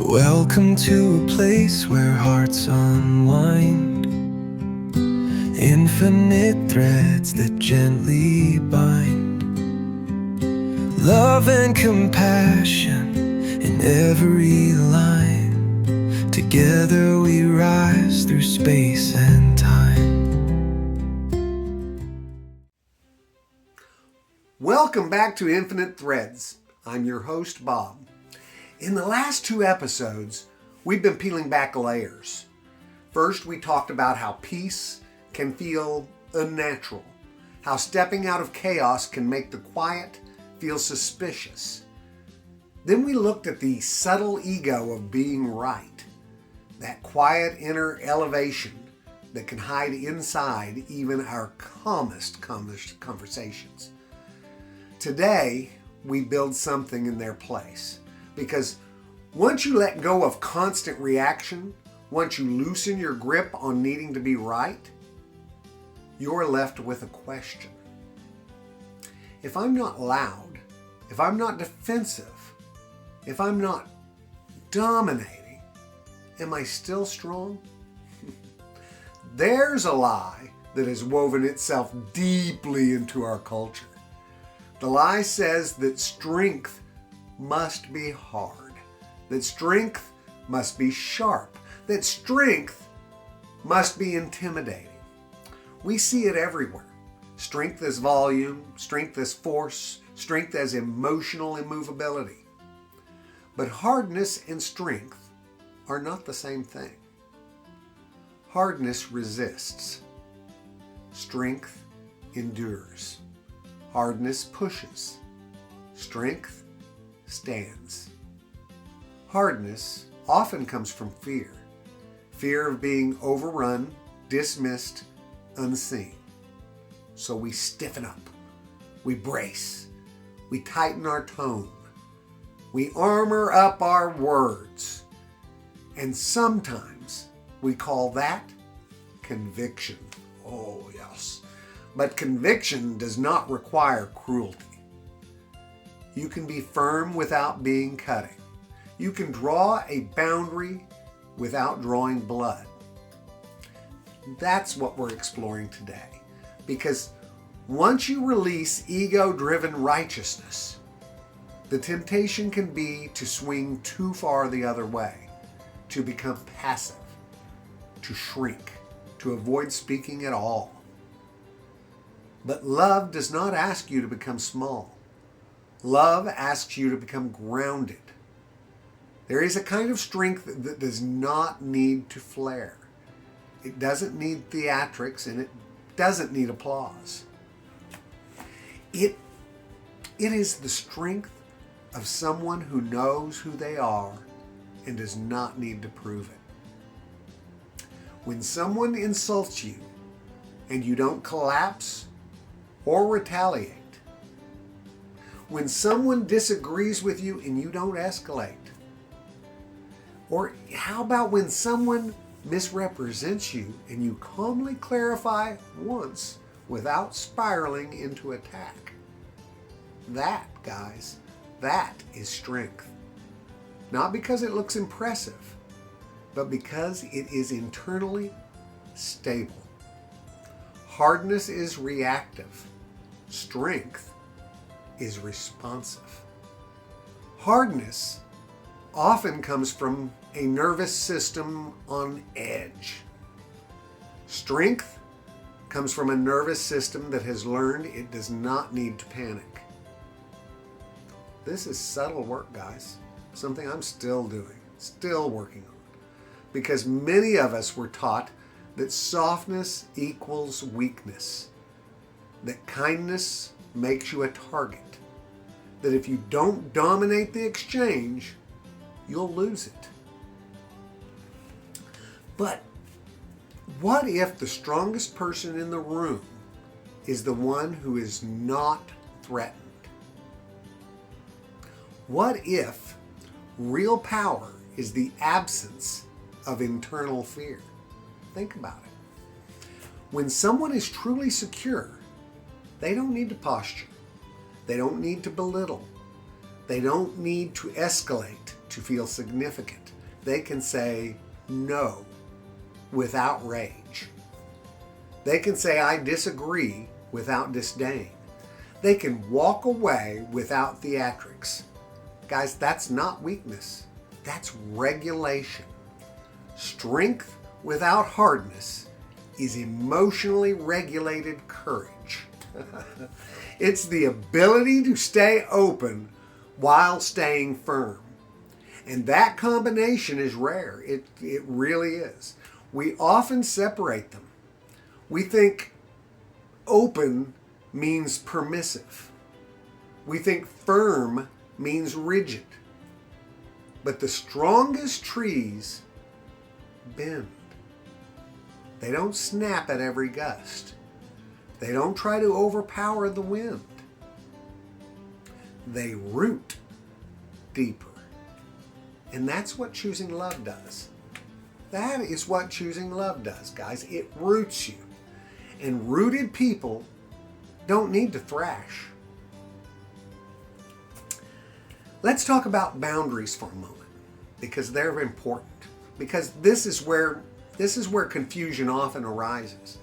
Welcome to a place where hearts unwind, infinite threads that gently bind, love and compassion in every line. Together we rise through space and time. Welcome back to Infinite Threads. I'm your host, Bob. In the last two episodes, we've been peeling back layers. First, we talked about how peace can feel unnatural, how stepping out of chaos can make the quiet feel suspicious. Then we looked at the subtle ego of being right, that quiet inner elevation that can hide inside even our calmest conversations. Today, we build something in their place. Because once you let go of constant reaction, once you loosen your grip on needing to be right, you're left with a question. If I'm not loud, if I'm not defensive, if I'm not dominating, am I still strong? There's a lie that has woven itself deeply into our culture. The lie says that strength must be hard, that strength must be sharp, that strength must be intimidating. We see it everywhere. Strength as volume, strength as force, strength as emotional immovability. But hardness and strength are not the same thing. Hardness resists. Strength endures. Hardness pushes. Strength stands. Hardness often comes from fear. Fear of being overrun, dismissed, unseen. So we stiffen up. We brace. We tighten our tone. We armor up our words. And sometimes we call that conviction. Oh, yes. But conviction does not require cruelty. You can be firm without being cutting. You can draw a boundary without drawing blood. That's what we're exploring today. Because once you release ego-driven righteousness, the temptation can be to swing too far the other way, to become passive, to shrink, to avoid speaking at all. But love does not ask you to become small. Love asks you to become grounded. There is a kind of strength that does not need to flare. It doesn't need theatrics and it doesn't need applause. It is the strength of someone who knows who they are and does not need to prove it. When someone insults you and you don't collapse or retaliate, when someone disagrees with you and you don't escalate, or how about when someone misrepresents you and you calmly clarify once without spiraling into attack? That, guys, that is strength. Not because it looks impressive, but because it is internally stable. Hardness is reactive. Strength is responsive. Hardness often comes from a nervous system on edge. Strength comes from a nervous system that has learned it does not need to panic. This is subtle work, guys. Something I'm still doing, still working on. Because many of us were taught that softness equals weakness, that kindness makes you a target, that if you don't dominate the exchange, you'll lose it. But what if the strongest person in the room is the one who is not threatened? What if real power is the absence of internal fear? Think about it. When someone is truly secure, they don't need to posture. They don't need to belittle. They don't need to escalate to feel significant. they can say no without rage. They can say I disagree without disdain. They can walk away without theatrics. Guys, that's not weakness. That's regulation. Strength without hardness is emotionally regulated courage. It's the ability to stay open while staying firm. And that combination is rare. It really is. We often separate them. We think open means permissive. We think firm means rigid. But the strongest trees bend. They don't snap at every gust. They don't try to overpower the wind. They root deeper. And that's what choosing love does. That is what choosing love does, guys. It roots you. And rooted people don't need to thrash. Let's talk about boundaries for a moment, because they're important. Because this is where confusion often arises.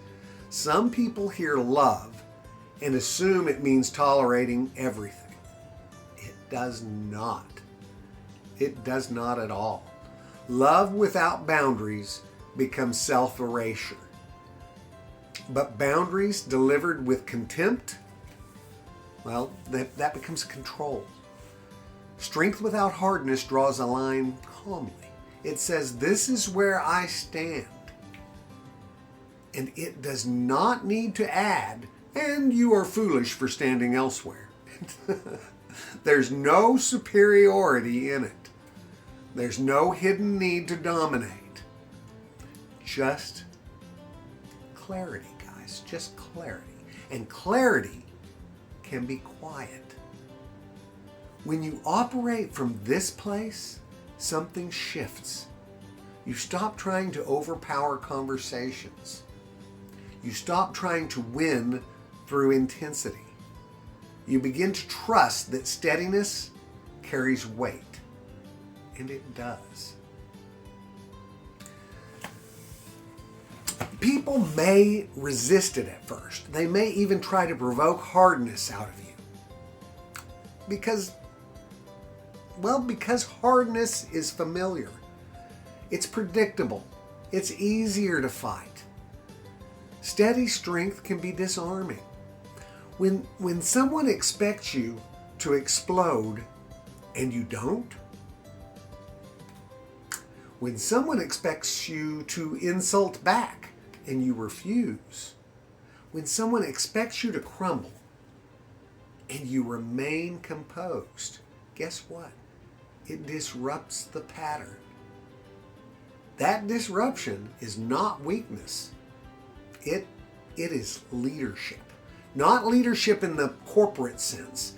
Some people hear love and assume it means tolerating everything. It does not. It does not at all. Love without boundaries becomes self-erasure. But boundaries delivered with contempt, well, that becomes control. Strength without hardness draws a line calmly. It says, this is where I stand. And it does not need to add, and you are foolish for standing elsewhere. There's no superiority in it. There's no hidden need to dominate. Just clarity, guys. Just clarity. And clarity can be quiet. When you operate from this place, something shifts. You stop trying to overpower conversations. You stop trying to win through intensity. You begin to trust that steadiness carries weight. And it does. People may resist it at first. They may even try to provoke hardness out of you. Because hardness is familiar. It's predictable. It's easier to fight. Steady strength can be disarming. When someone expects you to explode and you don't, when someone expects you to insult back and you refuse, when someone expects you to crumble and you remain composed, guess what? It disrupts the pattern. That disruption is not weakness. It is leadership. Not leadership in the corporate sense.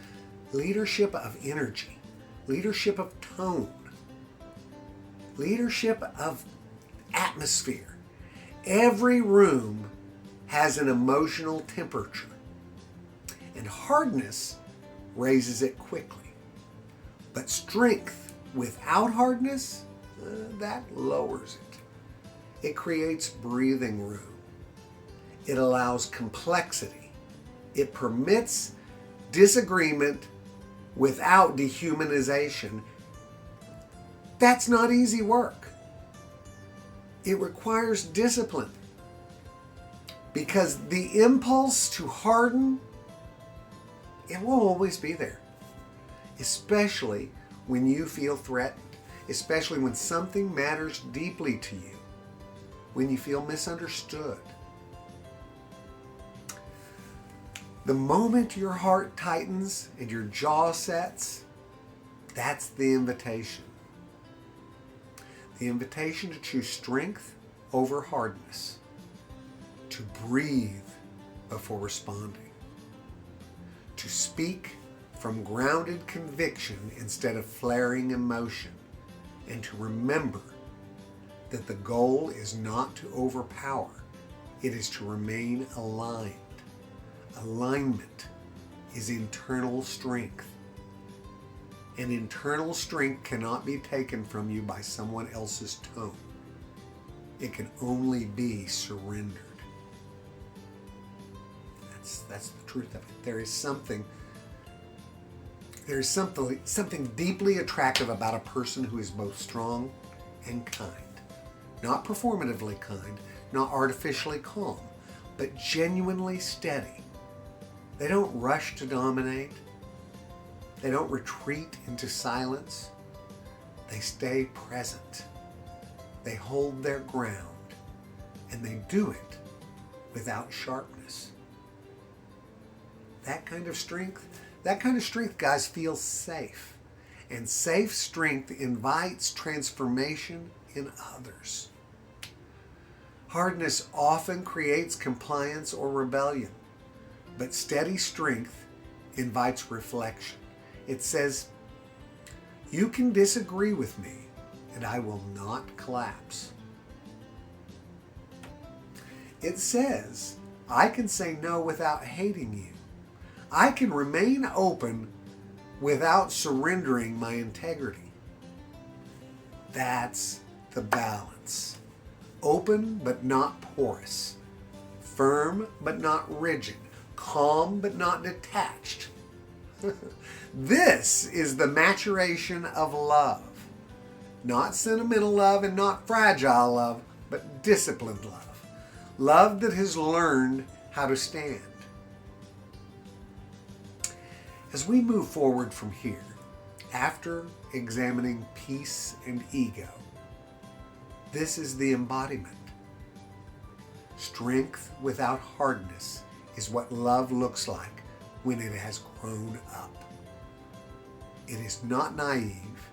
Leadership of energy. Leadership of tone. Leadership of atmosphere. Every room has an emotional temperature. And hardness raises it quickly. But strength without hardness, that lowers it. It creates breathing room. It allows complexity. It permits disagreement without dehumanization. That's not easy work. It requires discipline. Because the impulse to harden, it won't always be there. Especially when you feel threatened. Especially when something matters deeply to you. When you feel misunderstood. The moment your heart tightens and your jaw sets, that's the invitation. The invitation to choose strength over hardness. To breathe before responding. To speak from grounded conviction instead of flaring emotion. And to remember that the goal is not to overpower. It is to remain aligned. Alignment is internal strength. And internal strength cannot be taken from you by someone else's tone. It can only be surrendered. That's the truth of it. There is something deeply attractive about a person who is both strong and kind. Not performatively kind, not artificially calm, but genuinely steady. They don't rush to dominate. They don't retreat into silence. They stay present. They hold their ground, and they do it without sharpness. That kind of strength, guys, feels safe. And safe strength invites transformation in others. Hardness often creates compliance or rebellion, but steady strength invites reflection. It says, you can disagree with me, and I will not collapse. It says, I can say no without hating you. I can remain open without surrendering my integrity. That's the balance. Open but not porous. Firm but not rigid. Calm but not detached. This is the maturation of love. Not sentimental love and not fragile love, but disciplined love. Love that has learned how to stand. As we move forward from here, after examining peace and ego, this is the embodiment. Strength without hardness is what love looks like when it has grown up. It is not naive.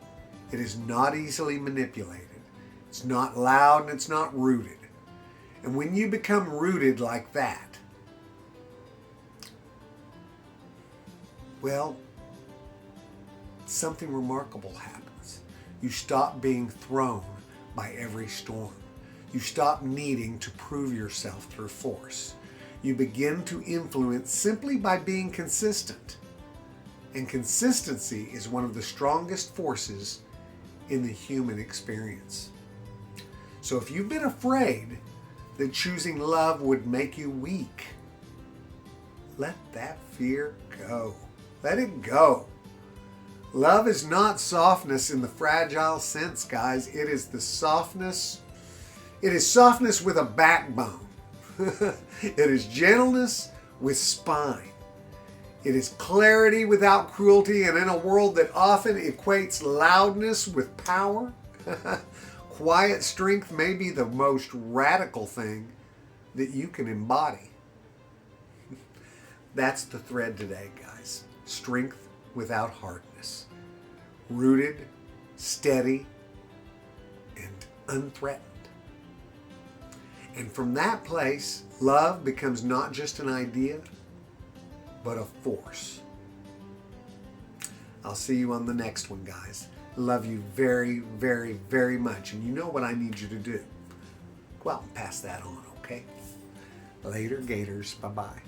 It is not easily manipulated. It's not loud and it's not rooted. And when you become rooted like that, well, something remarkable happens. You stop being thrown by every storm. You stop needing to prove yourself through force. You begin to influence simply by being consistent. And consistency is one of the strongest forces in the human experience. So if you've been afraid that choosing love would make you weak, let that fear go. Let it go. Love is not softness in the fragile sense, guys. It is the softness. It is softness with a backbone. It is gentleness with spine. It is clarity without cruelty, and in a world that often equates loudness with power, quiet strength may be the most radical thing that you can embody. That's the thread today, guys. Strength without hardness. Rooted, steady, and unthreatened. And from that place, love becomes not just an idea, but a force. I'll see you on the next one, guys. Love you very, very, very much. And you know what I need you to do. Go out and pass that on, okay? Later, Gators. Bye-bye.